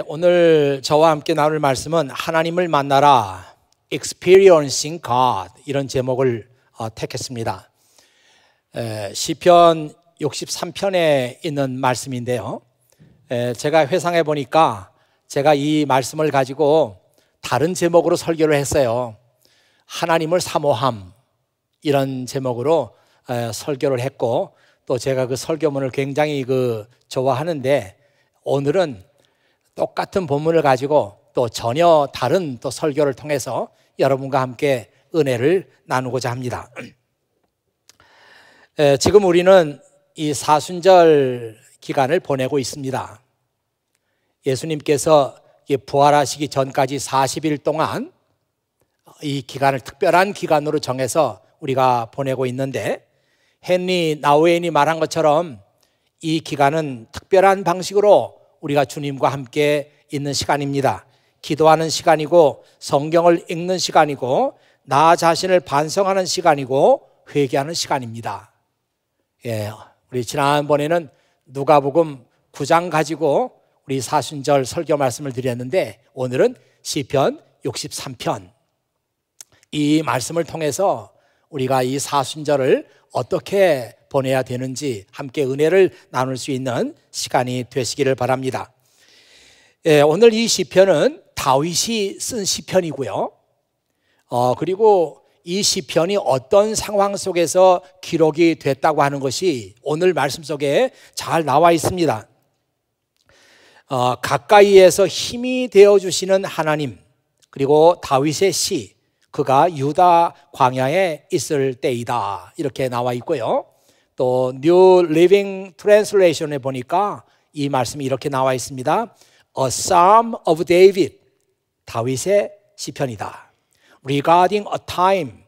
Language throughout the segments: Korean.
오늘 저와 함께 나눌 말씀은 하나님을 만나라, Experiencing God, 이런 제목을 택했습니다. 시편 63편에 있는 말씀인데요. 제가 회상해 보니까 제가 이 말씀을 가지고 다른 제목으로 설교를 했어요. 하나님을 사모함, 이런 제목으로 설교를 했고, 또 제가 그 설교문을 굉장히 좋아하는데, 오늘은 똑같은 본문을 가지고 또 전혀 다른 또 설교를 통해서 여러분과 함께 은혜를 나누고자 합니다. 지금 우리는 이 사순절 기간을 보내고 있습니다. 예수님께서 부활하시기 전까지 40일 동안 이 기간을 특별한 기간으로 정해서 우리가 보내고 있는데, 헨리 나우엔이 말한 것처럼 이 기간은 특별한 방식으로 우리가 주님과 함께 있는 시간입니다. 기도하는 시간이고, 성경을 읽는 시간이고, 나 자신을 반성하는 시간이고, 회개하는 시간입니다. 우리 지난번에는 누가복음 9장 가지고 우리 사순절 설교 말씀을 드렸는데, 오늘은 시편 63편, 이 말씀을 통해서 우리가 이 사순절을 어떻게 보내야 되는지 함께 은혜를 나눌 수 있는 시간이 되시기를 바랍니다. 오늘 이 시편은 다윗이 쓴 시편이고요. 그리고 이 시편이 어떤 상황 속에서 기록이 됐다고 하는 것이 오늘 말씀 속에 잘 나와 있습니다. 가까이에서 힘이 되어주시는 하나님, 그리고 다윗의 시, 그가 유다 광야에 있을 때이다, 이렇게 나와 있고요. 또 New Living Translation에 보니까 이 말씀이 이렇게 나와 있습니다. A Psalm of David, 다윗의 시편이다. Regarding a time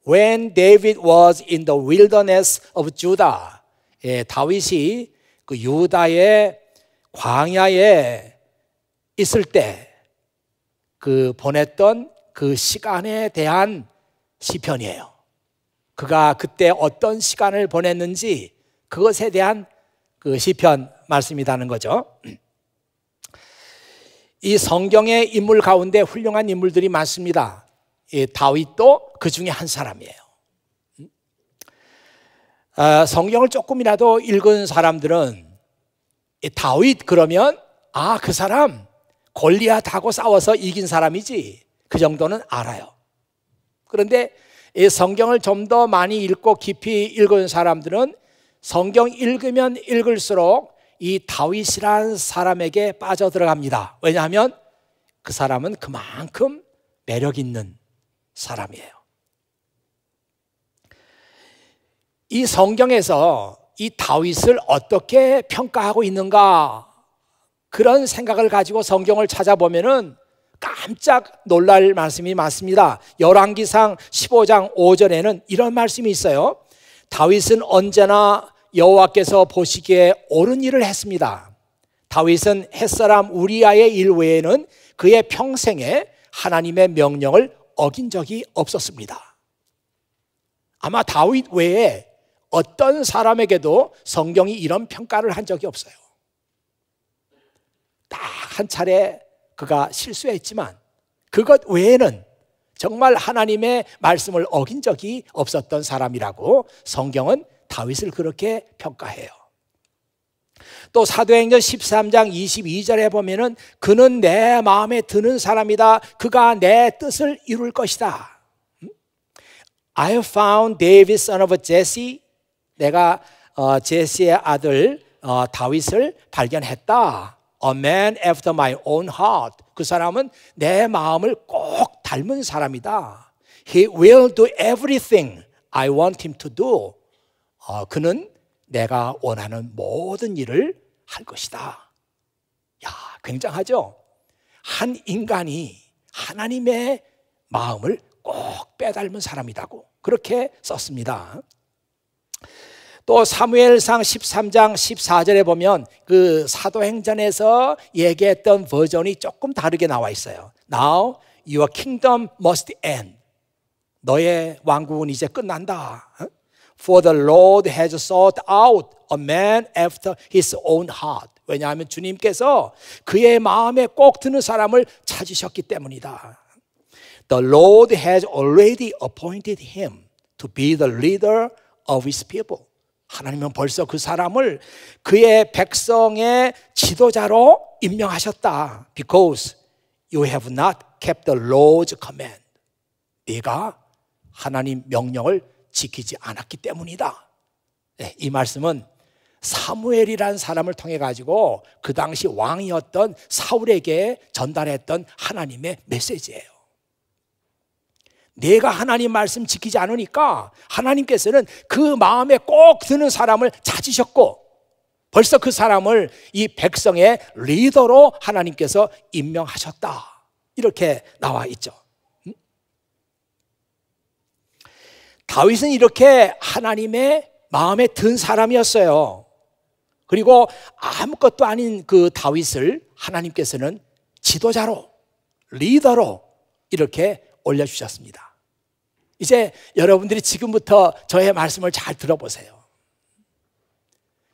when David was in the wilderness of Judah, 다윗이 그 유다의 광야에 있을 때 보냈던 그 시간에 대한 시편이에요. 그가 그때 어떤 시간을 보냈는지 그것에 대한 그 시편 말씀이라는 거죠. 이 성경의 인물 가운데 훌륭한 인물들이 많습니다. 다윗도 그 중에 한 사람이에요. 성경을 조금이라도 읽은 사람들은 다윗 그러면 그 사람 골리앗하고 싸워서 이긴 사람이지, 그 정도는 알아요. 그런데 이 성경을 좀 더 많이 읽고 깊이 읽은 사람들은 성경 읽으면 읽을수록 이 다윗이라는 사람에게 빠져들어갑니다. 왜냐하면 그 사람은 그만큼 매력 있는 사람이에요. 이 성경에서 이 다윗을 어떻게 평가하고 있는가, 그런 생각을 가지고 성경을 찾아보면은 깜짝 놀랄 말씀이 많습니다. 열왕기상 15장 5절에는 이런 말씀이 있어요. 다윗은 언제나 여호와께서 보시기에 옳은 일을 했습니다. 다윗은 햇사람 우리아의 일 외에는 그의 평생에 하나님의 명령을 어긴 적이 없었습니다. 아마 다윗 외에 어떤 사람에게도 성경이 이런 평가를 한 적이 없어요. 딱 한 차례 그가 실수했지만 그것 외에는 정말 하나님의 말씀을 어긴 적이 없었던 사람이라고 성경은 다윗을 그렇게 평가해요. 또 사도행전 13장 22절에 보면은 그는 내 마음에 드는 사람이다, 그가 내 뜻을 이룰 것이다. I have found David son of Jesse, 내가 제시의 아들 다윗을 발견했다. A man after my own heart, 그 사람은 내 마음을 꼭 닮은 사람이다. He will do everything I want him to do. 그는 내가 원하는 모든 일을 할 것이다. 야, 굉장하죠? 한 인간이 하나님의 마음을 꼭 빼닮은 사람이라고 그렇게 썼습니다. 또 사무엘상 13장 14절에 보면 그 사도행전에서 얘기했던 버전이 조금 다르게 나와 있어요. Now your kingdom must end. 너의 왕국은 이제 끝난다. For the Lord has sought out a man after his own heart. 왜냐하면 주님께서 그의 마음에 꼭 드는 사람을 찾으셨기 때문이다. The Lord has already appointed him to be the leader of his people. 하나님은 벌써 그 사람을 그의 백성의 지도자로 임명하셨다. Because you have not kept the Lord's command. 네가 하나님 명령을 지키지 않았기 때문이다. 네, 이 말씀은 사무엘이라는 사람을 통해 가지고 그 당시 왕이었던 사울에게 전달했던 하나님의 메시지예요. 내가 하나님 말씀 지키지 않으니까 하나님께서는 그 마음에 꼭 드는 사람을 찾으셨고 벌써 그 사람을 이 백성의 리더로 하나님께서 임명하셨다. 이렇게 나와 있죠. 다윗은 이렇게 하나님의 마음에 든 사람이었어요. 그리고 아무것도 아닌 그 다윗을 하나님께서는 지도자로, 리더로 이렇게 올려주셨습니다. 이제 여러분들이 지금부터 저의 말씀을 잘 들어보세요.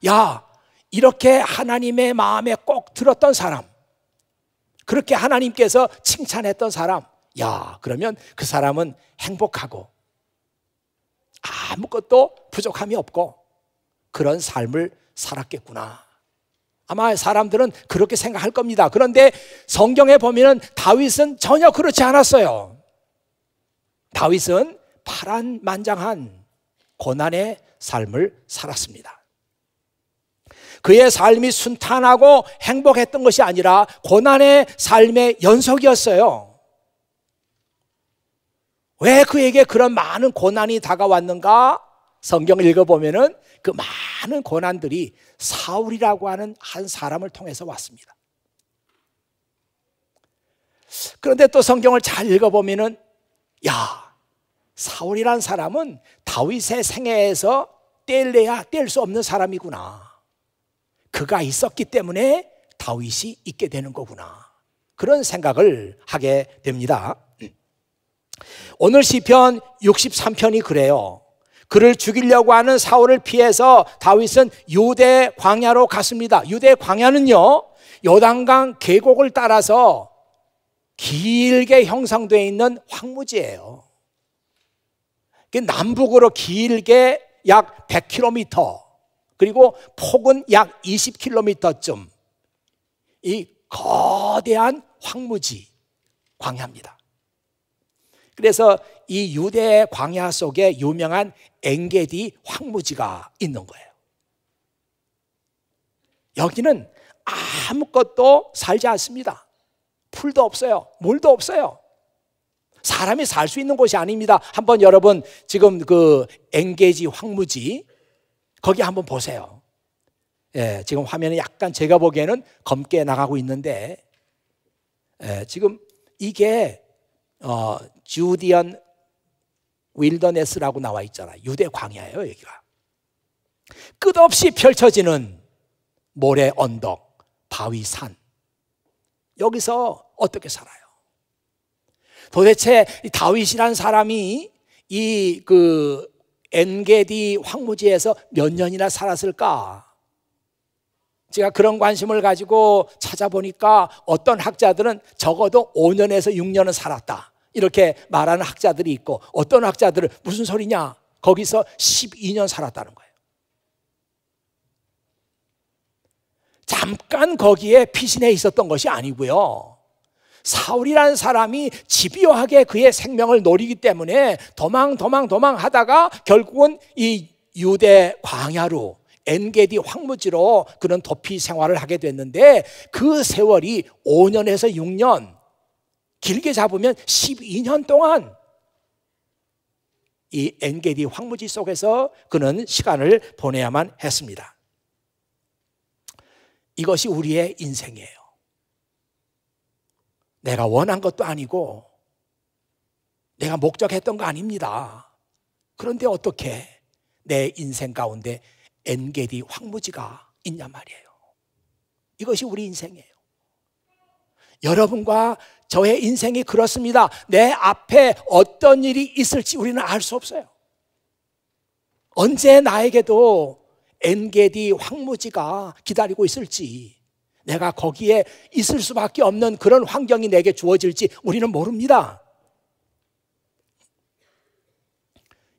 야, 이렇게 하나님의 마음에 꼭 들었던 사람, 그렇게 하나님께서 칭찬했던 사람, 야, 그러면 그 사람은 행복하고 아무것도 부족함이 없고 그런 삶을 살았겠구나. 아마 사람들은 그렇게 생각할 겁니다. 그런데 성경에 보면 다윗은 전혀 그렇지 않았어요. 다윗은 파란만장한 고난의 삶을 살았습니다. 그의 삶이 순탄하고 행복했던 것이 아니라 고난의 삶의 연속이었어요. 왜 그에게 그런 많은 고난이 다가왔는가? 성경을 읽어보면 그 많은 고난들이 사울이라고 하는 한 사람을 통해서 왔습니다. 그런데 또 성경을 잘 읽어보면 야, 사울이란 사람은 다윗의 생애에서 뗄래야 뗄 수 없는 사람이구나. 그가 있었기 때문에 다윗이 있게 되는 거구나. 그런 생각을 하게 됩니다. 오늘 시편 63편이 그래요. 그를 죽이려고 하는 사울을 피해서 다윗은 유대 광야로 갔습니다. 유대 광야는요, 요단강 계곡을 따라서 길게 형성되어 있는 황무지예요. 남북으로 길게 약 100km, 그리고 폭은 약 20km쯤 이 거대한 황무지, 광야입니다. 그래서 이 유대 광야 속에 유명한 엔게디 황무지가 있는 거예요. 여기는 아무것도 살지 않습니다. 풀도 없어요. 물도 없어요. 사람이 살 수 있는 곳이 아닙니다. 한번 여러분 지금 그 엔게디 황무지 거기 한번 보세요. 예, 지금 화면에 약간 제가 보기에는 검게 나가고 있는데, 지금 이게 주디언 윌더네스라고 나와 있잖아요. 유대 광야예요, 여기가. 끝없이 펼쳐지는 모래 언덕, 바위 산. 여기서 어떻게 살아요? 도대체 다윗이라는 사람이 이 그 엔게디 황무지에서 몇 년이나 살았을까? 제가 그런 관심을 가지고 찾아보니까 어떤 학자들은 적어도 5년에서 6년은 살았다, 이렇게 말하는 학자들이 있고, 어떤 학자들은 무슨 소리냐, 거기서 12년 살았다는 거예요. 잠깐 거기에 피신해 있었던 것이 아니고요, 사울이라는 사람이 집요하게 그의 생명을 노리기 때문에 도망 하다가 결국은 이 유대 광야로, 엔게디 황무지로 그런 도피 생활을 하게 됐는데, 그 세월이 5년에서 6년, 길게 잡으면 12년 동안 이 엔게디 황무지 속에서 그는 시간을 보내야만 했습니다. 이것이 우리의 인생이에요. 내가 원한 것도 아니고 내가 목적했던 거 아닙니다. 그런데 어떻게 내 인생 가운데 엔게디 황무지가 있냔 말이에요. 이것이 우리 인생이에요. 여러분과 저의 인생이 그렇습니다. 내 앞에 어떤 일이 있을지 우리는 알 수 없어요. 언제 나에게도 엔게디 황무지가 기다리고 있을지 내가 거기에 있을 수밖에 없는 그런 환경이 내게 주어질지 우리는 모릅니다.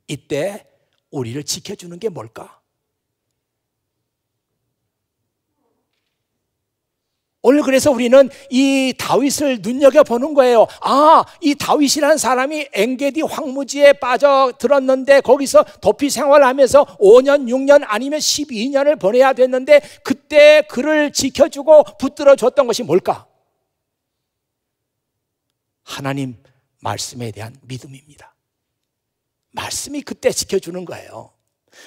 이때 우리를 지켜주는 게 뭘까? 오늘 그래서 우리는 이 다윗을 눈여겨보는 거예요. 아, 이 다윗이라는 사람이 엔게디 황무지에 빠져들었는데 거기서 도피 생활하면서 5년, 6년 아니면 12년을 보내야 됐는데 그때 그를 지켜주고 붙들어줬던 것이 뭘까? 하나님 말씀에 대한 믿음입니다. 말씀이 그때 지켜주는 거예요.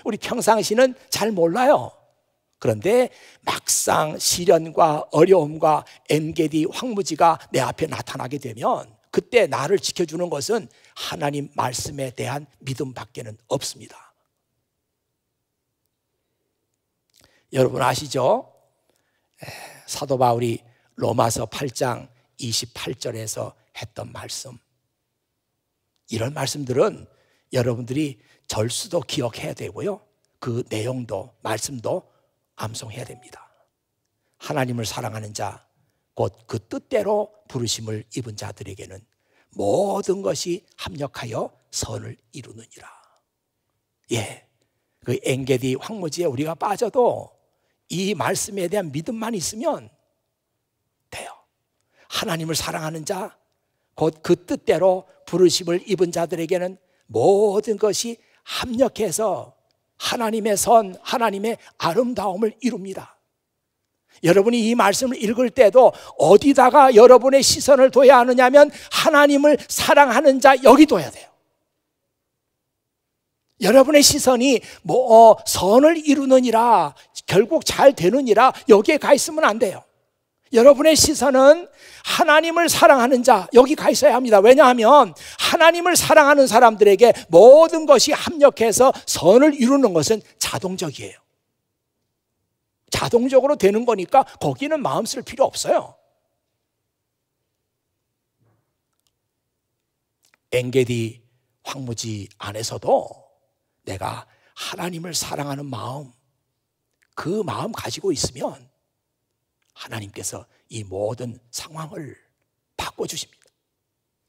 우리 평상시는 잘 몰라요. 그런데 막상 시련과 어려움과 엔게디 황무지가 내 앞에 나타나게 되면 그때 나를 지켜주는 것은 하나님 말씀에 대한 믿음밖에는 없습니다. 여러분 아시죠? 사도 바울이 로마서 8장 28절에서 했던 말씀, 이런 말씀들은 여러분들이 절수도 기억해야 되고요, 그 내용도 말씀도 암송해야 됩니다. 하나님을 사랑하는 자, 곧 그 뜻대로 부르심을 입은 자들에게는 모든 것이 합력하여 선을 이루느니라. 예, 그 엔게디 황무지에 우리가 빠져도 이 말씀에 대한 믿음만 있으면 돼요. 하나님을 사랑하는 자, 곧 그 뜻대로 부르심을 입은 자들에게는 모든 것이 합력해서 하나님의 선, 하나님의 아름다움을 이룹니다. 여러분이 이 말씀을 읽을 때도 어디다가 여러분의 시선을 둬야 하느냐면 하나님을 사랑하는 자, 여기 둬야 돼요. 여러분의 시선이 선을 이루느니라, 결국 잘 되느니라, 여기에 가 있으면 안 돼요. 여러분의 시선은 하나님을 사랑하는 자, 여기 가 있어야 합니다. 왜냐하면 하나님을 사랑하는 사람들에게 모든 것이 합력해서 선을 이루는 것은 자동적이에요. 자동적으로 되는 거니까 거기는 마음 쓸 필요 없어요. 엔게디 황무지 안에서도 내가 하나님을 사랑하는 마음, 그 마음 가지고 있으면 하나님께서 이 모든 상황을 바꿔주십니다.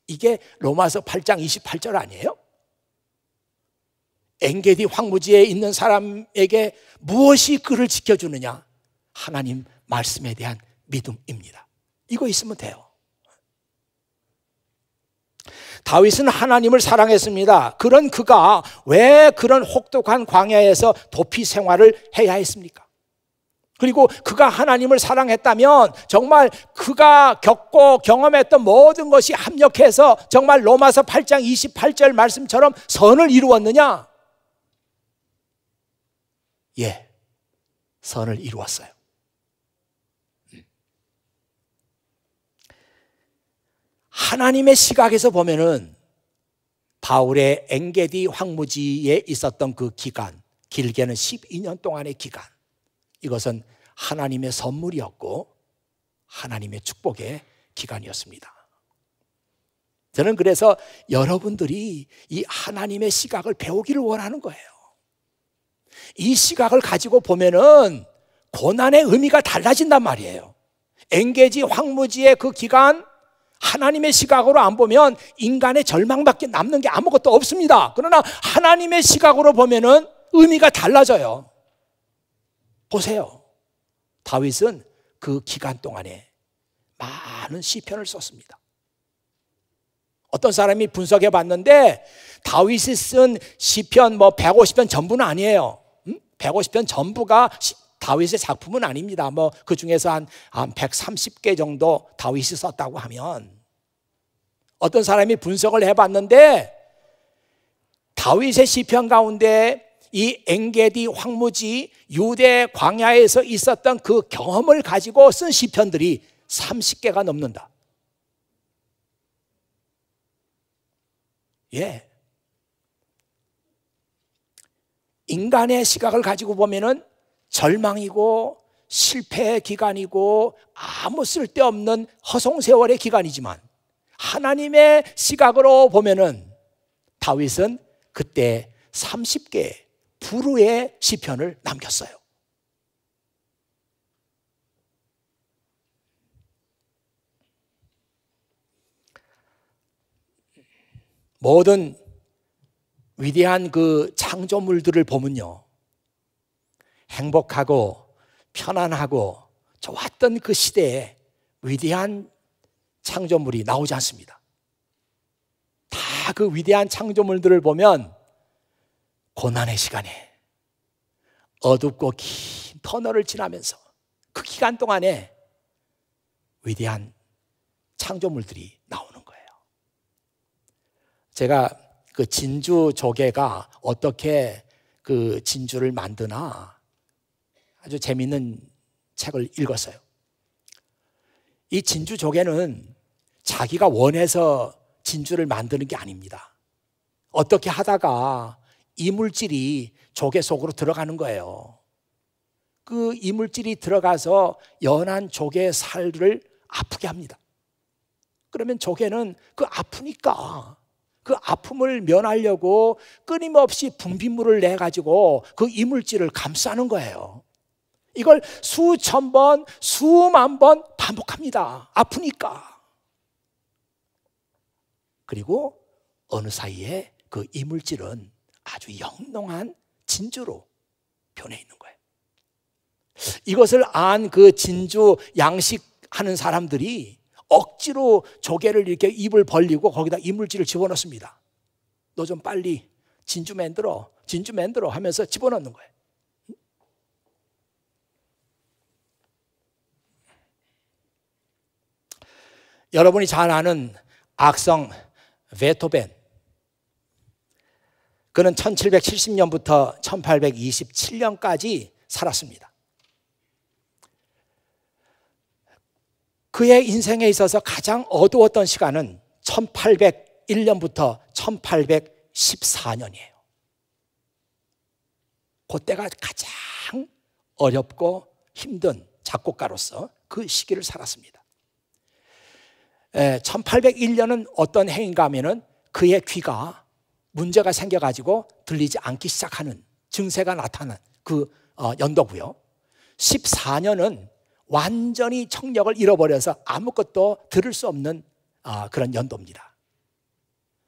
이게 로마서 8장 28절 아니에요? 엔게디 황무지에 있는 사람에게 무엇이 그를 지켜주느냐? 하나님 말씀에 대한 믿음입니다. 이거 있으면 돼요. 다윗은 하나님을 사랑했습니다. 그런 그가 왜 그런 혹독한 광야에서 도피 생활을 해야 했습니까? 그리고 그가 하나님을 사랑했다면 정말 그가 겪고 경험했던 모든 것이 합력해서 정말 로마서 8장 28절 말씀처럼 선을 이루었느냐? 예, 선을 이루었어요. 하나님의 시각에서 보면은 바울의 엔게디 황무지에 있었던 그 기간, 길게는 12년 동안의 기간, 이것은 하나님의 선물이었고 하나님의 축복의 기간이었습니다. 저는 그래서 여러분들이 이 하나님의 시각을 배우기를 원하는 거예요. 이 시각을 가지고 보면은 고난의 의미가 달라진단 말이에요. 엔게디 황무지의 그 기간, 하나님의 시각으로 안 보면 인간의 절망밖에 남는 게 아무것도 없습니다. 그러나 하나님의 시각으로 보면은 의미가 달라져요. 보세요. 다윗은 그 기간 동안에 많은 시편을 썼습니다. 어떤 사람이 분석해 봤는데 다윗이 쓴 시편 150편 전부는 아니에요. 150편 전부가 다윗의 작품은 아닙니다. 그 중에서 한 130개 정도 다윗이 썼다고 하면, 어떤 사람이 분석을 해봤는데 다윗의 시편 가운데 이 엔게디 황무지 유대 광야에서 있었던 그 경험을 가지고 쓴 시편들이 30개가 넘는다. 예. 인간의 시각을 가지고 보면은 절망이고 실패의 기간이고 아무 쓸데없는 허송세월의 기간이지만 하나님의 시각으로 보면은 다윗은 그때 30개 불후의 시편을 남겼어요. 모든 위대한 그 창조물들을 보면요, 행복하고 편안하고 좋았던 그 시대에 위대한 창조물이 나오지 않습니다. 다 그 위대한 창조물들을 보면 고난의 시간에 어둡고 긴 터널을 지나면서 그 기간 동안에 위대한 창조물들이 나오는 거예요. 제가 그 진주 조개가 어떻게 그 진주를 만드나 아주 재미있는 책을 읽었어요. 이 진주 조개는 자기가 원해서 진주를 만드는 게 아닙니다. 어떻게 하다가 이물질이 조개 속으로 들어가는 거예요. 그 이물질이 들어가서 연한 조개의 살을 아프게 합니다. 그러면 조개는 그 아프니까 그 아픔을 면하려고 끊임없이 분비물을 내가지고 그 이물질을 감싸는 거예요. 이걸 수천 번, 수만 번 반복합니다. 아프니까. 그리고 어느 사이에 그 이물질은 아주 영롱한 진주로 변해 있는 거예요. 이것을 안 그 진주 양식하는 사람들이 억지로 조개를 이렇게 입을 벌리고 거기다 이물질을 집어넣습니다. 너 좀 빨리 진주 만들어 하면서 집어넣는 거예요. 여러분이 잘 아는 악성 베토벤, 그는 1770년부터 1827년까지 살았습니다. 그의 인생에 있어서 가장 어두웠던 시간은 1801년부터 1814년이에요. 그때가 가장 어렵고 힘든 작곡가로서 그 시기를 살았습니다. 1801년은 어떤 해인가 하면은 그의 귀가 문제가 생겨가지고 들리지 않기 시작하는 증세가 나타난 그 연도고요. 14년은 완전히 청력을 잃어버려서 아무것도 들을 수 없는 그런 연도입니다.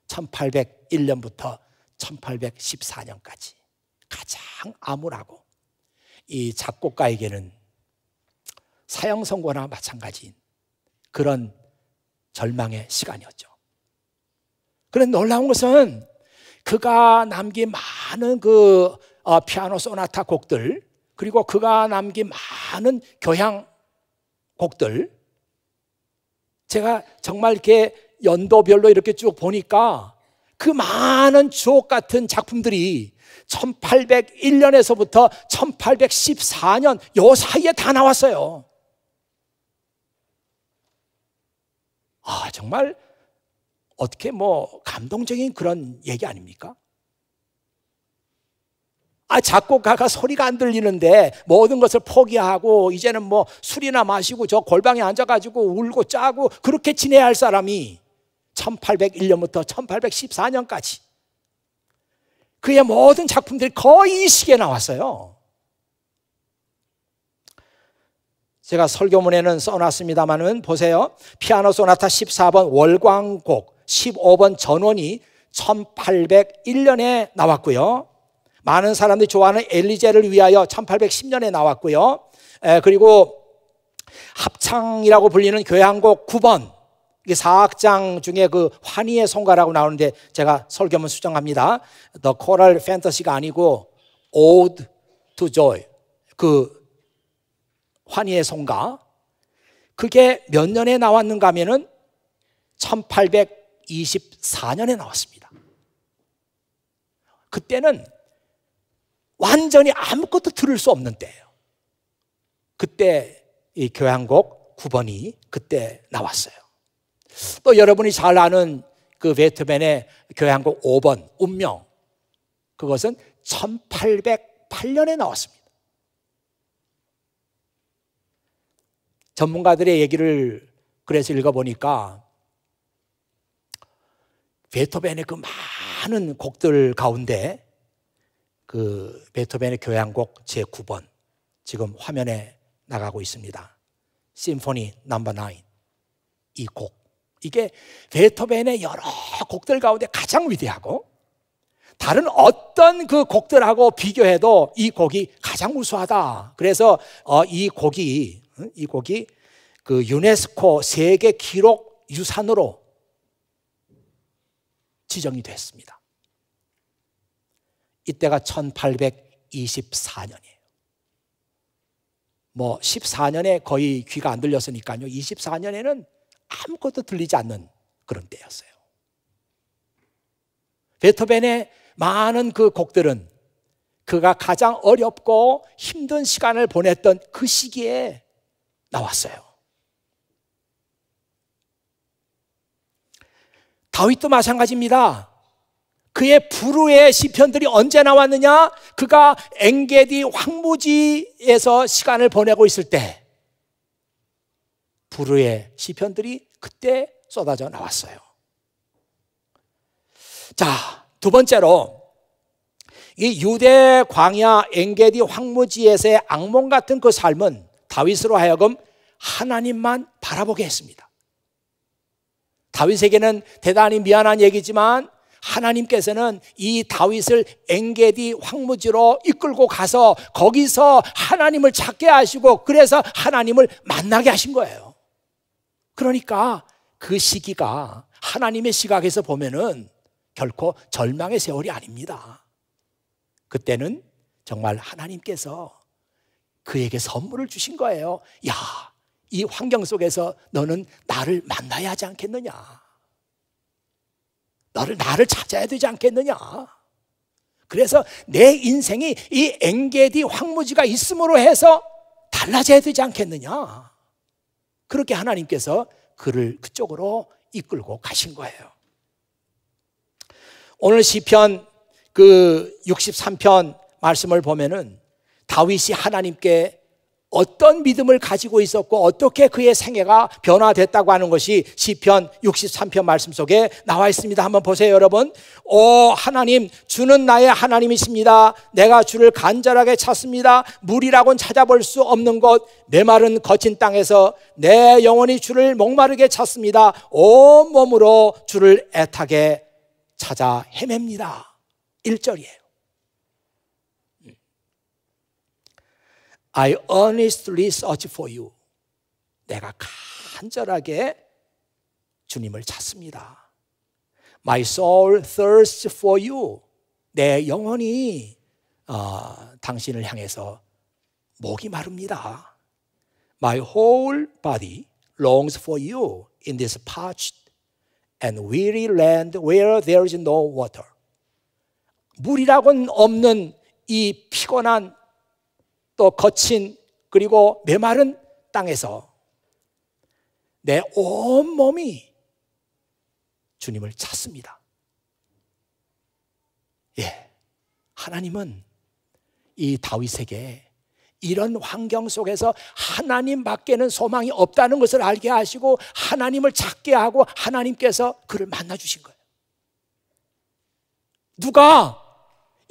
1801년부터 1814년까지 가장 암울하고 이 작곡가에게는 사형 선고나 마찬가지인 그런 절망의 시간이었죠. 그런데 놀라운 것은 그가 남긴 많은 그 피아노 소나타 곡들, 그리고 그가 남긴 많은 교향 곡들, 제가 정말 이렇게 연도별로 이렇게 쭉 보니까 그 많은 주옥 같은 작품들이 1801년에서부터 1814년 요 사이에 다 나왔어요. 정말 어떻게 감동적인 그런 얘기 아닙니까? 작곡가가 소리가 안 들리는데 모든 것을 포기하고 이제는 술이나 마시고 저 골방에 앉아가지고 울고 짜고 그렇게 지내야 할 사람이 1801년부터 1814년까지 그의 모든 작품들이 거의 이 시기에 나왔어요. 제가 설교문에는 써놨습니다만은 보세요. 피아노 소나타 14번 월광곡, 15번 전원이 1801년에 나왔고요. 많은 사람들이 좋아하는 엘리제를 위하여 1810년에 나왔고요. 그리고 합창이라고 불리는 교향곡 9번, 이게 4악장 중에 그 환희의 송가라고 나오는데 제가 설교문 수정합니다. The Choral Fantasy가 아니고 Ode to Joy, 그 환희의 송가, 그게 몇 년에 나왔는가 하면은 1824년에 나왔습니다. 그때는 완전히 아무것도 들을 수 없는 때예요. 그때 이 교향곡 9번이 그때 나왔어요. 또 여러분이 잘 아는 그 베토벤의 교향곡 5번 운명, 그것은 1808년에 나왔습니다. 전문가들의 얘기를 그래서 읽어보니까 베토벤의 그 많은 곡들 가운데 그 베토벤의 교향곡 제9번, 지금 화면에 나가고 있습니다. 심포니 넘버 9, 이 곡 이게 베토벤의 여러 곡들 가운데 가장 위대하고 다른 어떤 그 곡들하고 비교해도 이 곡이 가장 우수하다. 그래서 이 곡이 그 유네스코 세계 기록 유산으로 지정이 됐습니다. 이때가 1824년이에요. 뭐 14년에 거의 귀가 안 들렸으니까요. 24년에는 아무것도 들리지 않는 그런 때였어요. 베토벤의 많은 그 곡들은 그가 가장 어렵고 힘든 시간을 보냈던 그 시기에 나왔어요. 다윗도 마찬가지입니다. 그의 불후의 시편들이 언제 나왔느냐? 그가 엔게디 황무지에서 시간을 보내고 있을 때 불후의 시편들이 그때 쏟아져 나왔어요. 자, 두 번째로 이 유대 광야 엔게디 황무지에서의 악몽 같은 그 삶은 다윗으로 하여금 하나님만 바라보게 했습니다. 다윗에게는 대단히 미안한 얘기지만 하나님께서는 이 다윗을 엔게디 황무지로 이끌고 가서 거기서 하나님을 찾게 하시고 그래서 하나님을 만나게 하신 거예요. 그러니까 그 시기가 하나님의 시각에서 보면은 결코 절망의 세월이 아닙니다. 그때는 정말 하나님께서 그에게 선물을 주신 거예요. 야, 이 환경 속에서 너는 나를 만나야 하지 않겠느냐? 나를 찾아야 되지 않겠느냐? 그래서 내 인생이 이 엔게디 황무지가 있음으로 해서 달라져야 되지 않겠느냐? 그렇게 하나님께서 그를 그쪽으로 이끌고 가신 거예요. 오늘 시편 그 63편 말씀을 보면은 다윗이 하나님께 어떤 믿음을 가지고 있었고 어떻게 그의 생애가 변화됐다고 하는 것이 시편 63편 말씀 속에 나와 있습니다. 한번 보세요, 여러분. 오 하나님, 주는 나의 하나님이십니다. 내가 주를 간절하게 찾습니다. 물이라고는 찾아볼 수 없는 곳, 메마른 거친 땅에서 내 영혼이 주를 목마르게 찾습니다. 온 몸으로 주를 애타게 찾아 헤맵니다. 1절이에요. I earnestly search for you. 내가 간절하게 주님을 찾습니다. My soul thirsts for you. 내 영혼이 당신을 향해서 목이 마릅니다. My whole body longs for you in this parched and weary land where there is no water. 물이라고는 없는 이 피곤한 또 거친 그리고 메마른 땅에서 내 온몸이 주님을 찾습니다. 예, 하나님은 이 다윗에게 이런 환경 속에서 하나님밖에는 소망이 없다는 것을 알게 하시고 하나님을 찾게 하고 하나님께서 그를 만나주신 거예요. 누가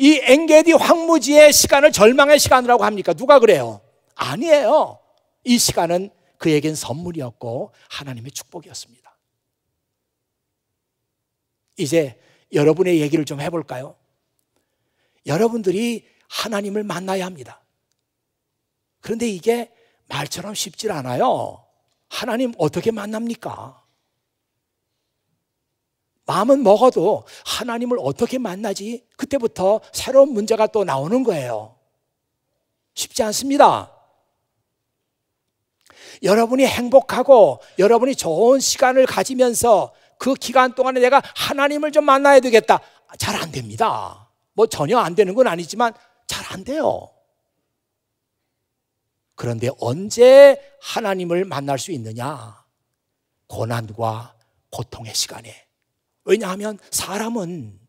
이 엔게디 황무지의 시간을 절망의 시간이라고 합니까? 누가 그래요? 아니에요. 이 시간은 그에겐 선물이었고 하나님의 축복이었습니다. 이제 여러분의 얘기를 좀 해볼까요? 여러분들이 하나님을 만나야 합니다. 그런데 이게 말처럼 쉽질 않아요. 하나님 어떻게 만납니까? 마음은 먹어도 하나님을 어떻게 만나지? 그때부터 새로운 문제가 또 나오는 거예요. 쉽지 않습니다. 여러분이 행복하고 여러분이 좋은 시간을 가지면서 그 기간 동안에 내가 하나님을 좀 만나야 되겠다. 잘 안 됩니다. 뭐 전혀 안 되는 건 아니지만 잘 안 돼요. 그런데 언제 하나님을 만날 수 있느냐? 고난과 고통의 시간에. 왜냐하면 사람은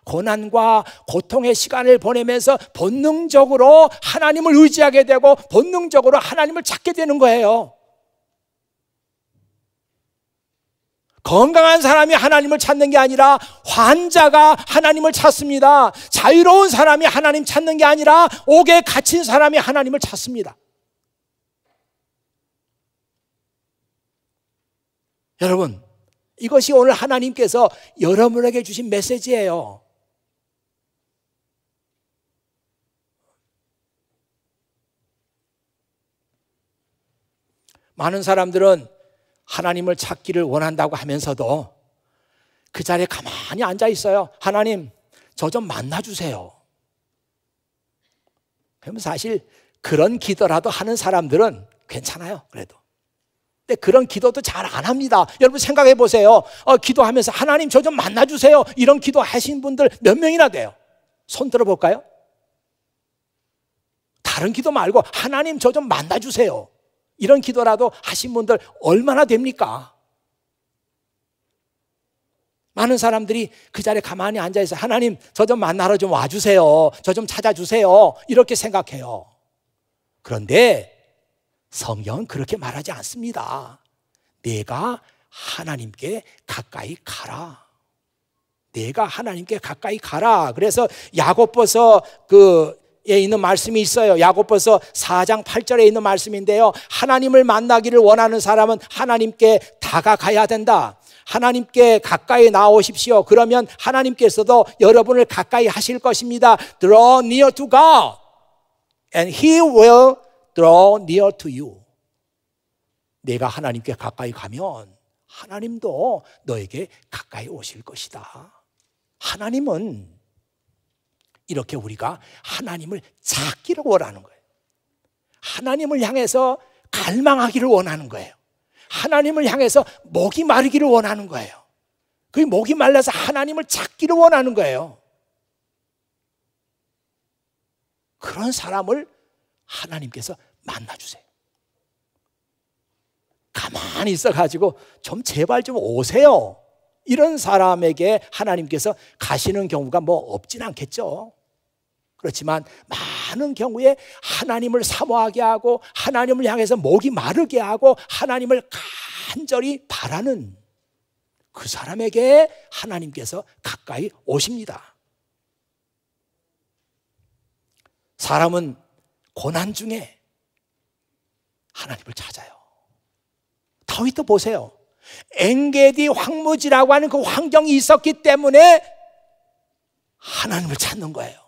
고난과 고통의 시간을 보내면서 본능적으로 하나님을 의지하게 되고 본능적으로 하나님을 찾게 되는 거예요. 건강한 사람이 하나님을 찾는 게 아니라 환자가 하나님을 찾습니다. 자유로운 사람이 하나님 찾는 게 아니라 옥에 갇힌 사람이 하나님을 찾습니다. 여러분, 이것이 오늘 하나님께서 여러분에게 주신 메시지예요. 많은 사람들은 하나님을 찾기를 원한다고 하면서도 그 자리에 가만히 앉아 있어요. 하나님, 저 좀 만나주세요. 그러면 사실 그런 기도라도 하는 사람들은 괜찮아요. 그래도. 근데 그런 기도도 잘 안 합니다. 여러분 생각해 보세요. 기도하면서 하나님 저 좀 만나주세요. 이런 기도 하신 분들 몇 명이나 돼요? 손 들어볼까요? 다른 기도 말고 하나님 저 좀 만나주세요. 이런 기도라도 하신 분들 얼마나 됩니까? 많은 사람들이 그 자리에 가만히 앉아있어요. 하나님 저 좀 만나러 좀 와주세요. 저 좀 찾아주세요. 이렇게 생각해요. 그런데 성경은 그렇게 말하지 않습니다. 내가 하나님께 가까이 가라. 내가 하나님께 가까이 가라. 그래서 야고보서 에 있는 말씀이 있어요. 야고보서 4장 8절에 있는 말씀인데요. 하나님을 만나기를 원하는 사람은 하나님께 다가가야 된다. 하나님께 가까이 나오십시오. 그러면 하나님께서도 여러분을 가까이 하실 것입니다. Draw near to God and He will draw near to you. 내가 하나님께 가까이 가면 하나님도 너에게 가까이 오실 것이다. 하나님은 이렇게 우리가 하나님을 찾기를 원하는 거예요. 하나님을 향해서 갈망하기를 원하는 거예요. 하나님을 향해서 목이 마르기를 원하는 거예요. 그 목이 말라서 하나님을 찾기를 원하는 거예요. 그런 사람을 하나님께서 만나주세요. 가만히 있어가지고 좀 제발 좀 오세요. 이런 사람에게 하나님께서 가시는 경우가 뭐 없진 않겠죠. 그렇지만 많은 경우에 하나님을 사모하게 하고 하나님을 향해서 목이 마르게 하고 하나님을 간절히 바라는 그 사람에게 하나님께서 가까이 오십니다. 사람은 고난 중에 하나님을 찾아요. 다윗도 보세요. 엔게디 황무지라고 하는 그 환경이 있었기 때문에 하나님을 찾는 거예요.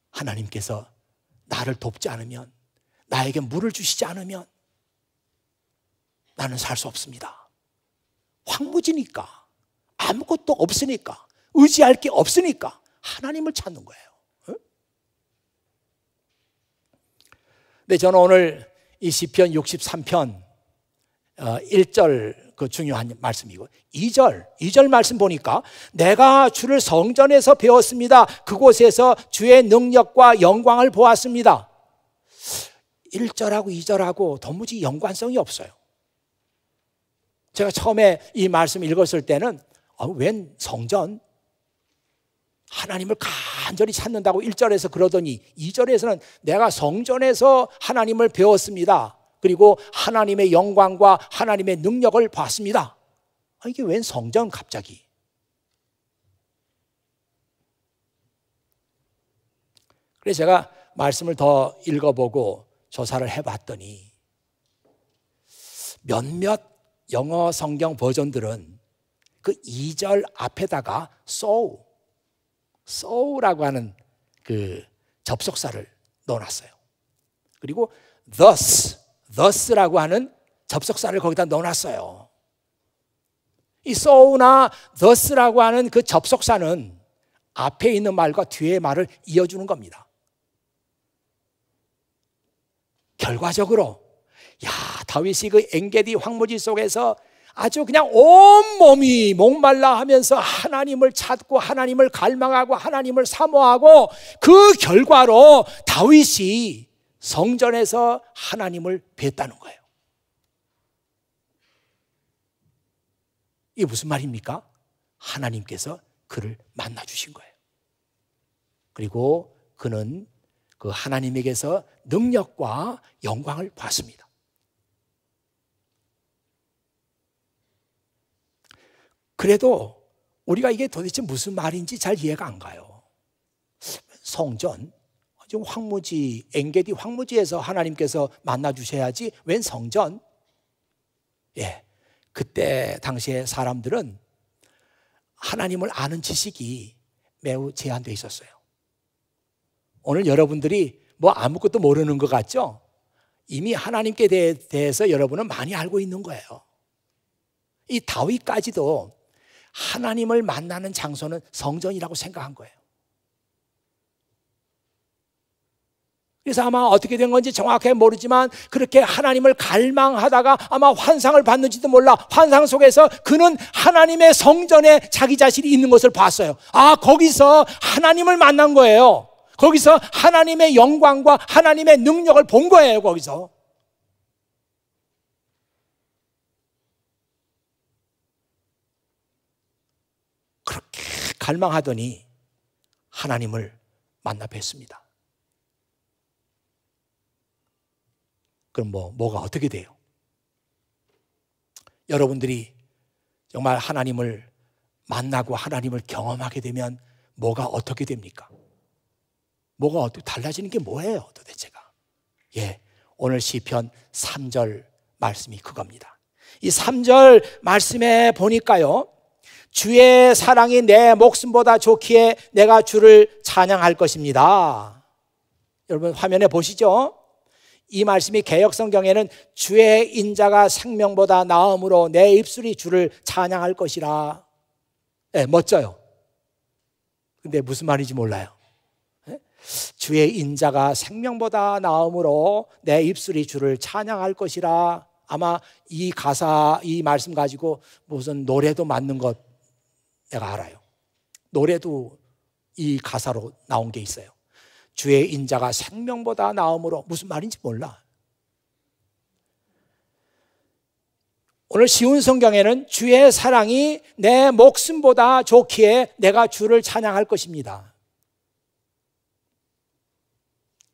하나님께서 나를 돕지 않으면, 나에게 물을 주시지 않으면 나는 살 수 없습니다. 황무지니까, 아무것도 없으니까, 의지할 게 없으니까 하나님을 찾는 거예요. 근데 저는 오늘 이 시편 63편 1절 그 중요한 말씀이고 2절 말씀 보니까 내가 주를 성전에서 배웠습니다. 그곳에서 주의 능력과 영광을 보았습니다. 1절하고 2절하고 도무지 연관성이 없어요. 제가 처음에 이 말씀 읽었을 때는 웬 성전? 하나님을 간절히 찾는다고 1절에서 그러더니 2절에서는 내가 성전에서 하나님을 배웠습니다. 그리고 하나님의 영광과 하나님의 능력을 봤습니다. 이게 웬 성전 갑자기? 그래서 제가 말씀을 더 읽어보고 조사를 해봤더니 몇몇 영어 성경 버전들은 그 2절 앞에다가 so라고 하는 그 접속사를 넣어놨어요. 그리고 thus라고 하는 접속사를 거기다 넣어놨어요. 이 so나 thus라고 하는 그 접속사는 앞에 있는 말과 뒤의 말을 이어주는 겁니다. 결과적으로 다윗이 그 엔게디 황무지 속에서 아주 그냥 온몸이 목말라 하면서 하나님을 찾고 하나님을 갈망하고 하나님을 사모하고 그 결과로 다윗이 성전에서 하나님을 뵀다는 거예요. 이게 무슨 말입니까? 하나님께서 그를 만나 주신 거예요. 그리고 그는 그 하나님에게서 능력과 영광을 받습니다. 그래도 우리가 이게 도대체 무슨 말인지 잘 이해가 안 가요. 성전, 지금 황무지, 엔게디 황무지에서 하나님께서 만나 주셔야지 웬 성전? 그때 당시에 사람들은 하나님을 아는 지식이 매우 제한되어 있었어요. 오늘 여러분들이 뭐 아무것도 모르는 것 같죠? 이미 하나님께 대해서 여러분은 많이 알고 있는 거예요. 이 다윗까지도 하나님을 만나는 장소는 성전이라고 생각한 거예요. 그래서 아마 어떻게 된 건지 정확하게 모르지만 그렇게 하나님을 갈망하다가 아마 환상을 봤는지도 몰라. 환상 속에서 그는 하나님의 성전에 자기 자신이 있는 것을 봤어요. 아, 거기서 하나님을 만난 거예요. 거기서 하나님의 영광과 하나님의 능력을 본 거예요. 거기서. 그렇게 갈망하더니 하나님을 만나 뵀습니다. 그럼 뭐가 어떻게 돼요? 여러분들이 정말 하나님을 만나고 하나님을 경험하게 되면 뭐가 어떻게 됩니까? 뭐가 어떻게 달라지는 게 뭐예요, 도대체가? 오늘 시편 3절 말씀이 그겁니다. 이 3절 말씀에 보니까요, 주의 사랑이 내 목숨보다 좋기에 내가 주를 찬양할 것입니다. 여러분 화면에 보시죠? 이 말씀이 개역성경에는 주의 인자가 생명보다 나음으로 내 입술이 주를 찬양할 것이라. 멋져요. 근데 무슨 말인지 몰라요. 주의 인자가 생명보다 나음으로 내 입술이 주를 찬양할 것이라. 아마 이 가사, 이 말씀 가지고 무슨 노래도 만든 것 내가 알아요. 노래도 이 가사로 나온 게 있어요. 주의 인자가 생명보다 나음으로. 무슨 말인지 몰라. 오늘 쉬운 성경에는 주의 사랑이 내 목숨보다 좋기에 내가 주를 찬양할 것입니다.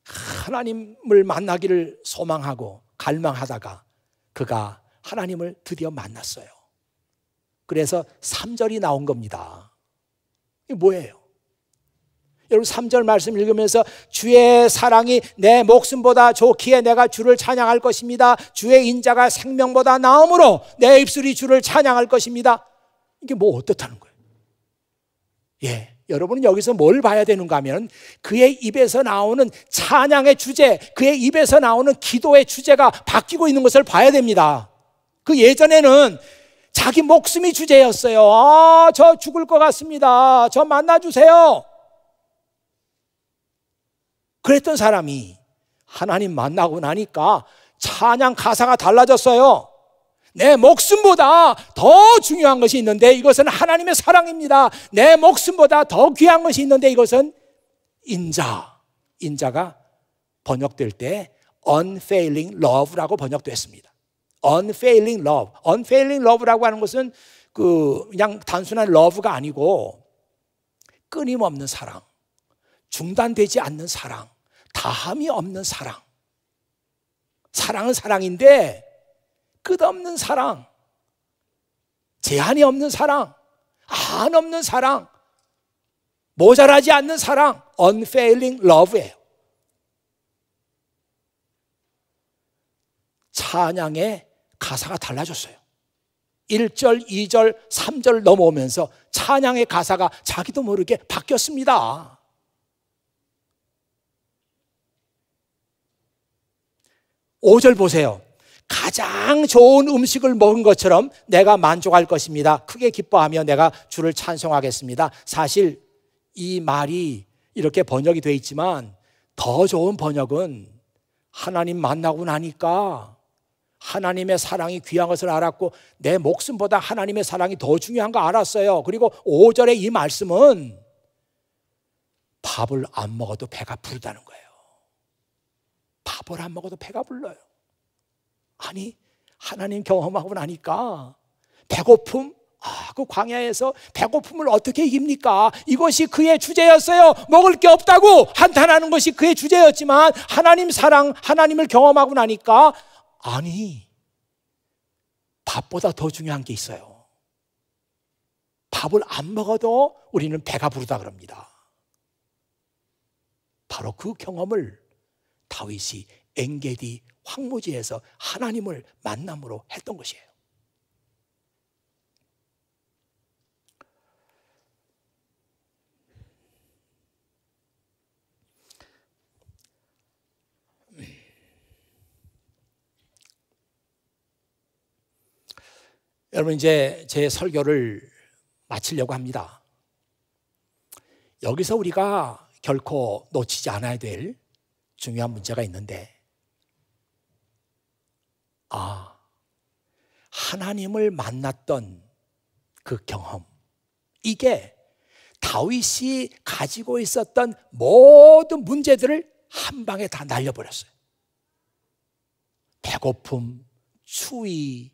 하나님을 만나기를 소망하고 갈망하다가 그가 하나님을 드디어 만났어요. 그래서 3절이 나온 겁니다. 이게 뭐예요? 여러분 3절 말씀 읽으면서 주의 사랑이 내 목숨보다 좋기에 내가 주를 찬양할 것입니다. 주의 인자가 생명보다 나음으로 내 입술이 주를 찬양할 것입니다. 이게 뭐 어떻다는 거예요? 여러분은 여기서 뭘 봐야 되는가 하면 그의 입에서 나오는 찬양의 주제, 그의 입에서 나오는 기도의 주제가 바뀌고 있는 것을 봐야 됩니다. 그 예전에는 자기 목숨이 주제였어요. 아, 저 죽을 것 같습니다. 저 만나주세요. 그랬던 사람이 하나님 만나고 나니까 찬양 가사가 달라졌어요. 내 목숨보다 더 중요한 것이 있는데 이것은 하나님의 사랑입니다. 내 목숨보다 더 귀한 것이 있는데 이것은 인자가 번역될 때 unfailing love라고 번역됐습니다. unfailing love. unfailing love라고 하는 것은 그냥 단순한 love가 아니고 끊임없는 사랑, 중단되지 않는 사랑, 다함이 없는 사랑. 사랑은 사랑인데 끝없는 사랑, 제한이 없는 사랑, 한없는 사랑, 모자라지 않는 사랑, unfailing love예요. 찬양의 가사가 달라졌어요. 1절, 2절, 3절 넘어오면서 찬양의 가사가 자기도 모르게 바뀌었습니다. 오 절 보세요. 가장 좋은 음식을 먹은 것처럼 내가 만족할 것입니다. 크게 기뻐하며 내가 주를 찬송하겠습니다. 사실 이 말이 이렇게 번역이 되어 있지만 더 좋은 번역은 하나님 만나고 나니까 하나님의 사랑이 귀한 것을 알았고 내 목숨보다 하나님의 사랑이 더 중요한 거 알았어요. 그리고 5절의 이 말씀은 밥을 안 먹어도 배가 부르다는 거예요. 밥을 안 먹어도 배가 불러요. 아니, 하나님 경험하고 나니까 배고픔, 그 광야에서 배고픔을 어떻게 이깁니까? 이것이 그의 주제였어요. 먹을 게 없다고 한탄하는 것이 그의 주제였지만 하나님 사랑, 하나님을 경험하고 나니까 아니, 밥보다 더 중요한 게 있어요. 밥을 안 먹어도 우리는 배가 부르다 그럽니다. 바로 그 경험을 다윗이 엔게디 황무지에서 하나님을 만남으로 했던 것이에요. 여러분, 이제 제 설교를 마치려고 합니다. 여기서 우리가 결코 놓치지 않아야 될 중요한 문제가 있는데, 하나님을 만났던 그 경험, 이게 다윗이 가지고 있었던 모든 문제들을 한 방에 다 날려버렸어요. 배고픔, 추위,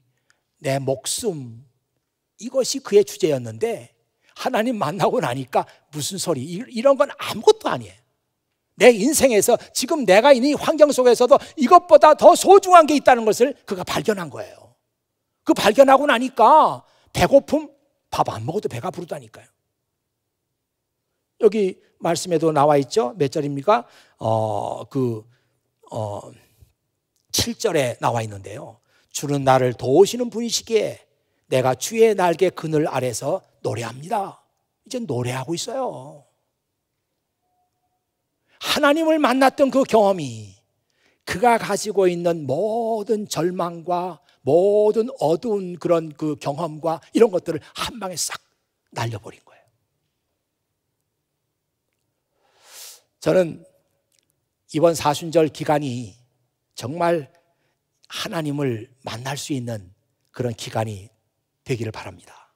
내 목숨, 이것이 그의 주제였는데 하나님 만나고 나니까 무슨 소리, 이런 건 아무것도 아니에요. 내 인생에서 지금 내가 있는 이 환경 속에서도 이것보다 더 소중한 게 있다는 것을 그가 발견한 거예요. 그 발견하고 나니까 배고픔, 밥 안 먹어도 배가 부르다니까요. 여기 말씀에도 나와 있죠. 몇 절입니까? 7절에 나와 있는데요. 주는 나를 도우시는 분이시기에 내가 주의 날개 그늘 아래서 노래합니다. 이제 노래하고 있어요. 하나님을 만났던 그 경험이 그가 가지고 있는 모든 절망과 모든 어두운 그런 그 경험과 이런 것들을 한 방에 싹 날려버린 거예요. 저는 이번 사순절 기간이 정말 하나님을 만날 수 있는 그런 기간이 되기를 바랍니다.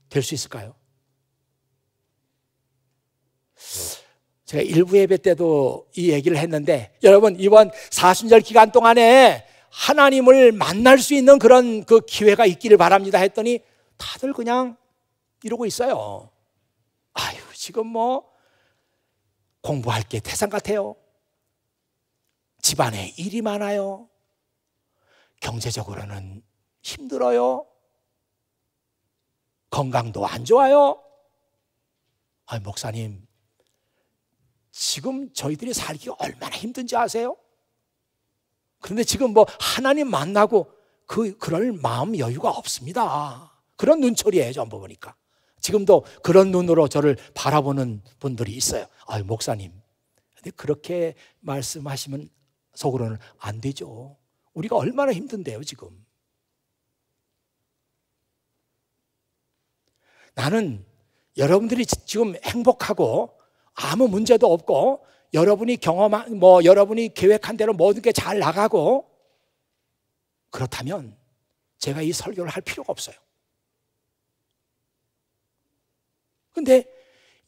될 수 있을까요? 제가 일부 예배 때도 이 얘기를 했는데, 여러분, 이번 사순절 기간 동안에 하나님을 만날 수 있는 그런 그 기회가 있기를 바랍니다 했더니 다들 그냥 이러고 있어요. 아유, 지금 뭐 공부할 게 태산 같아요. 집안에 일이 많아요. 경제적으로는 힘들어요. 건강도 안 좋아요. 목사님, 지금 저희들이 살기가 얼마나 힘든지 아세요? 그런데 지금 뭐 하나님 만나고 그럴 마음 여유가 없습니다. 그런 눈초리예요, 전부 보니까. 지금도 그런 눈으로 저를 바라보는 분들이 있어요. 목사님, 근데 그렇게 말씀하시면 속으로는 안 되죠. 우리가 얼마나 힘든데요, 지금. 나는 여러분들이 지금 행복하고 아무 문제도 없고 여러분이 경험한 여러분이 계획한 대로 모든 게 잘 나가고 그렇다면 제가 이 설교를 할 필요가 없어요. 근데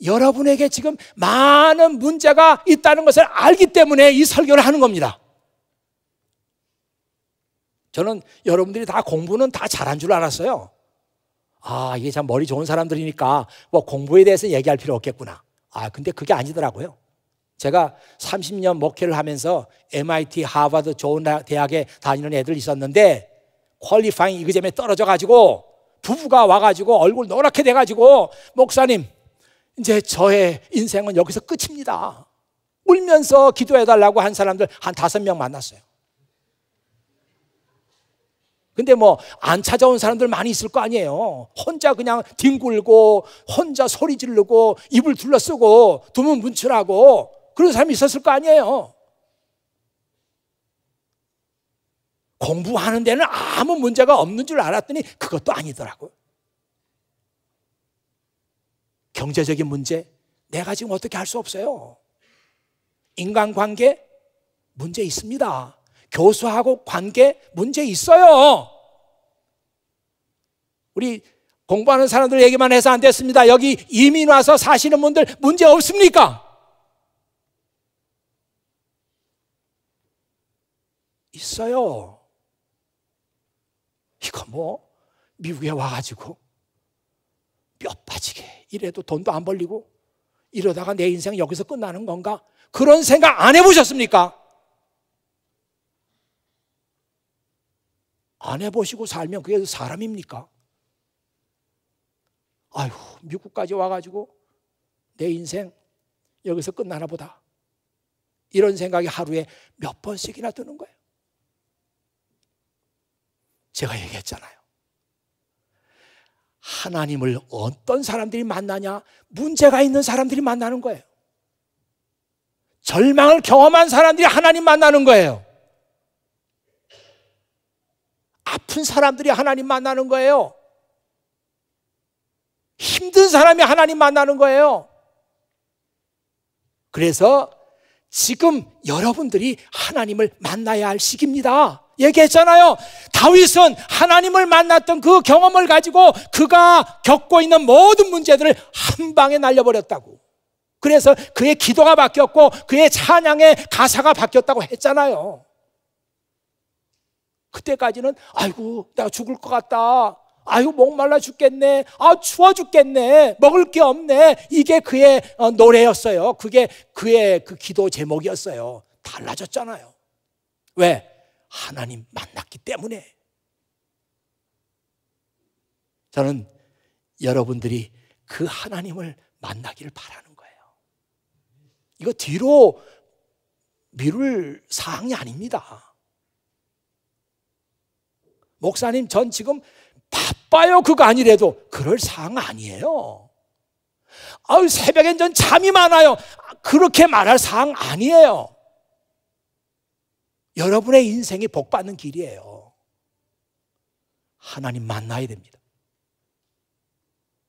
여러분에게 지금 많은 문제가 있다는 것을 알기 때문에 이 설교를 하는 겁니다. 저는 여러분들이 다 공부는 다 잘한 줄 알았어요. 이게 참 머리 좋은 사람들이니까 뭐 공부에 대해서 얘기할 필요 없겠구나. 근데 그게 아니더라고요. 제가 30년 목회를 하면서 MIT, 하버드 좋은 대학에 다니는 애들 있었는데 퀄리파잉 이그잼에 떨어져가지고 부부가 와가지고 얼굴 노랗게 돼가지고 목사님, 이제 저의 인생은 여기서 끝입니다. 울면서 기도해달라고 한 사람들 한 5명 만났어요. 근데 뭐 안 찾아온 사람들 많이 있을 거 아니에요. 혼자 그냥 뒹굴고 혼자 소리 지르고 입을 둘러쓰고 두문 문출하고 그런 사람이 있었을 거 아니에요. 공부하는 데는 아무 문제가 없는 줄 알았더니 그것도 아니더라고요. 경제적인 문제, 내가 지금 어떻게 할 수 없어요. 인간관계 문제 있습니다. 교수하고 관계 문제 있어요. 우리 공부하는 사람들 얘기만 해서 안 됐습니다. 여기 이민 와서 사시는 분들 문제 없습니까? 있어요. 이거 뭐 미국에 와가지고 뼈 빠지게 이래도 돈도 안 벌리고 이러다가 내 인생 여기서 끝나는 건가? 그런 생각 안 해보셨습니까? 안 해보시고 살면 그게 사람입니까? 미국까지 와가지고 내 인생 여기서 끝나나 보다, 이런 생각이 하루에 몇 번씩이나 드는 거예요. 제가 얘기했잖아요. 하나님을 어떤 사람들이 만나냐? 문제가 있는 사람들이 만나는 거예요. 절망을 경험한 사람들이 하나님 만나는 거예요. 아픈 사람들이 하나님 만나는 거예요. 힘든 사람이 하나님 만나는 거예요. 그래서 지금 여러분들이 하나님을 만나야 할 시기입니다. 얘기했잖아요. 다윗은 하나님을 만났던 그 경험을 가지고 그가 겪고 있는 모든 문제들을 한 방에 날려버렸다고. 그래서 그의 기도가 바뀌었고 그의 찬양의 가사가 바뀌었다고 했잖아요. 그때까지는 아이고 내가 죽을 것 같다, 아이고 목말라 죽겠네, 아 추워 죽겠네, 먹을 게 없네, 이게 그의 노래였어요. 그게 그의 그 기도 제목이었어요. 달라졌잖아요. 왜? 하나님 만났기 때문에. 저는 여러분들이 그 하나님을 만나기를 바라는 거예요. 이거 뒤로 미룰 사항이 아닙니다. 목사님 전 지금 바빠요, 그거 아니래도 그럴 사항 아니에요. 아유 새벽엔 전 잠이 많아요, 그렇게 말할 사항 아니에요. 여러분의 인생이 복받는 길이에요. 하나님 만나야 됩니다.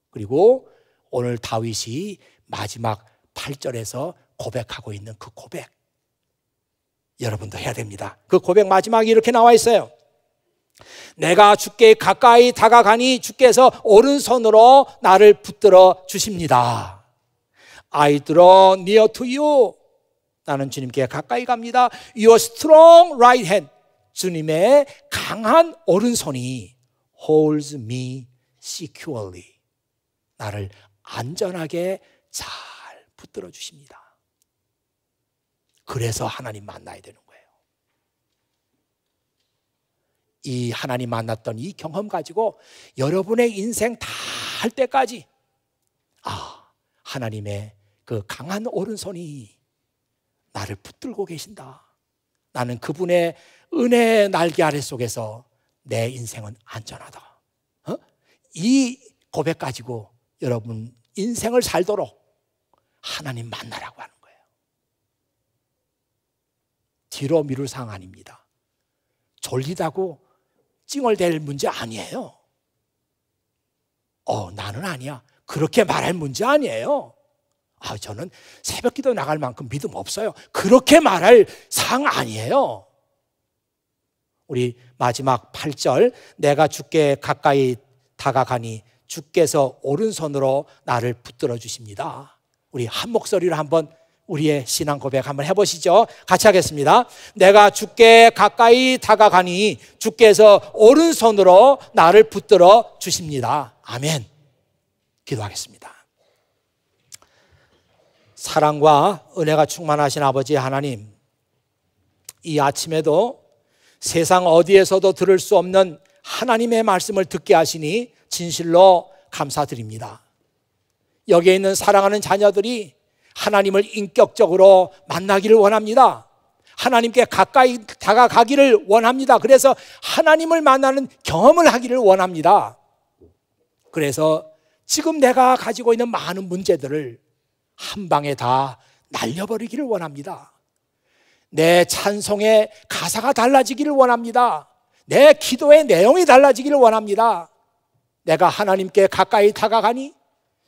그리고 오늘 다윗이 마지막 8절에서 고백하고 있는 그 고백, 여러분도 해야 됩니다. 그 고백 마지막에 이렇게 나와 있어요. 내가 주께 가까이 다가가니 주께서 오른손으로 나를 붙들어 주십니다. I draw near to you. 나는 주님께 가까이 갑니다. Your strong right hand. 주님의 강한 오른손이 holds me securely. 나를 안전하게 잘 붙들어 주십니다. 그래서 하나님 만나야 되는 거예요. 이 하나님 만났던 이 경험 가지고 여러분의 인생 다 할 때까지 하나님의 그 강한 오른손이 나를 붙들고 계신다. 나는 그분의 은혜의 날개 아래 속에서 내 인생은 안전하다. 이 고백 가지고 여러분 인생을 살도록 하나님 만나라고 하는 거예요. 뒤로 미룰 상황 아닙니다. 졸리다고 찡얼댈 문제 아니에요. 나는 아니야, 그렇게 말할 문제 아니에요. 저는 새벽기도 나갈 만큼 믿음 없어요, 그렇게 말할 상황 아니에요. 우리 마지막 8절, 내가 주께 가까이 다가가니 주께서 오른손으로 나를 붙들어 주십니다. 우리 한 목소리로 한번 우리의 신앙 고백 한번 해보시죠. 같이 하겠습니다. 내가 주께 가까이 다가가니 주께서 오른손으로 나를 붙들어 주십니다. 아멘. 기도하겠습니다. 사랑과 은혜가 충만하신 아버지 하나님, 이 아침에도 세상 어디에서도 들을 수 없는 하나님의 말씀을 듣게 하시니 진실로 감사드립니다. 여기에 있는 사랑하는 자녀들이 하나님을 인격적으로 만나기를 원합니다. 하나님께 가까이 다가가기를 원합니다. 그래서 하나님을 만나는 경험을 하기를 원합니다. 그래서 지금 내가 가지고 있는 많은 문제들을 한 방에 다 날려버리기를 원합니다. 내 찬송의 가사가 달라지기를 원합니다. 내 기도의 내용이 달라지기를 원합니다. 내가 하나님께 가까이 다가가니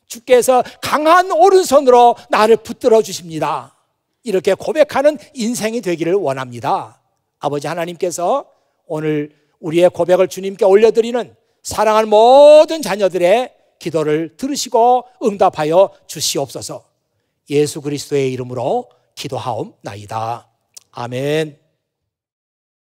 주께서 강한 오른손으로 나를 붙들어 주십니다. 이렇게 고백하는 인생이 되기를 원합니다. 아버지 하나님께서 오늘 우리의 고백을 주님께 올려드리는 사랑하는 모든 자녀들의 기도를 들으시고 응답하여 주시옵소서. 예수 그리스도의 이름으로 기도하옵나이다. 아멘.